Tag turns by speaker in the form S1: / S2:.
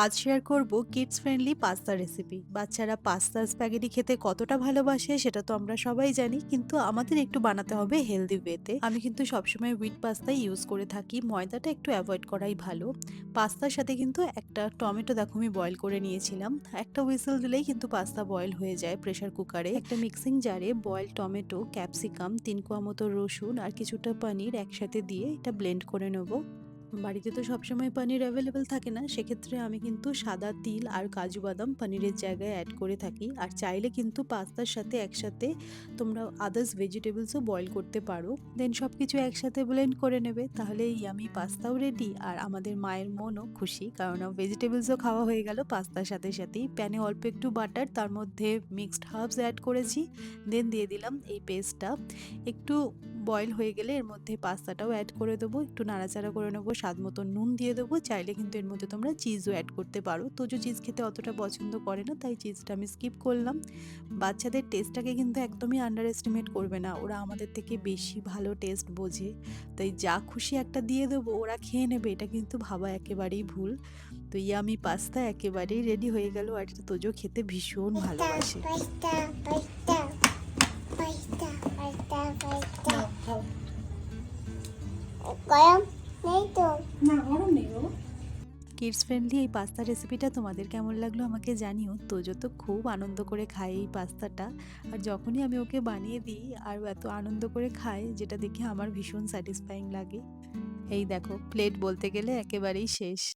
S1: আজ শেয়ার করব kids friendly pasta recipe. বাচ্চারা পাস্তা স্প্যাগেটি খেতে কতটা ভালোবাসে সেটা তো আমরা সবাই জানি, কিন্তু আমাদের একটু বানাতে হবে হেলদি ওয়েতে। আমি কিন্তু সবসময় হুইট পাস্তাই ইউজ করে থাকি, ময়দাটা একটু অ্যাভয়েড করাই ভালো। পাস্তার সাথে কিন্তু একটা টমেটো দেখো আমি বয়েল করে নিয়েছিলাম। একটা হুইসেল দিলেই কিন্তু পাস্তা বয়েল হয়ে যায় প্রেশার কুকারে। একটা মিক্সিং জারে বয়েল টমেটো, ক্যাপসিকাম, 3 কোয়া মতো রসুন আর কিছুটা পনির একসাথে দিয়ে এটা ব্লেন্ড করে নেব। বাড়িতে তো সবসময় পনির অ্যাভেলেবেল থাকে না, সেক্ষেত্রে আমি কিন্তু সাদা তিল আর কাজু বাদাম পনিরের জায়গায় অ্যাড করে থাকি। আর চাইলে কিন্তু পাস্তার সাথে একসাথে তোমরা আদার্স ভেজিটেবলসও বয়েল করতে পারো। দেন সব কিছু একসাথে ব্লেন্ড করে নেবে, তাহলে ইয়ামি পাস্তাও রেডি আর আমাদের মায়ের মনও খুশি, কারণ ভেজিটেবলসও খাওয়া হয়ে গেল পাস্তার সাথে সাথেই। প্যানে অল্প একটু বাটার, তার মধ্যে মিক্সড হার্বস অ্যাড করেছি, দেন দিয়ে দিলাম এই পেস্টটা। একটু বয়েল হয়ে গেলে এর মধ্যে পাস্তাটাও অ্যাড করে দেবো, একটু নাড়াচাড়া করে নেবো, স্বাদ মতো নুন দিয়ে দেবো। চাইলে কিন্তু এর মধ্যে তোমরা চিজও অ্যাড করতে পারো, তোজো চিজ খেতে অতটা পছন্দ করে না, তাই চিজটা আমি স্কিপ করলাম। বাচ্চাদের টেস্টটাকে কিন্তু একদমই আন্ডার এস্টিমেট করবে না, ওরা আমাদের থেকে বেশি ভালো টেস্ট বোঝে। তাই যা খুশি একটা দিয়ে দেবো, ওরা খেয়ে নেবে এটা কিন্তু ভাবা একেবারেই ভুল। তো ইয়ামি পাস্তা একেবারেই রেডি হয়ে গেল, আর এটা তোজো খেতে ভীষণ ভালোবাসে।
S2: নাও খাও।
S3: গরম নেই তো।
S2: না, গরম নেই বাবা।
S1: কিডস ফ্রেন্ডলি এই পাস্তা রেসিপিটা তোমাদের কেমন লাগলো আমাকে জানিও। তোজো তো খুব আনন্দ করে খায় এই পাস্তাটা, আর যখনই আমি ওকে বানিয়ে দিই আর এত আনন্দ করে খায়, যেটা দেখে আমার ভীষণ স্যাটিসফাইং লাগে। এই দেখো প্লেট বলতে গেলে একেবারেই শেষ।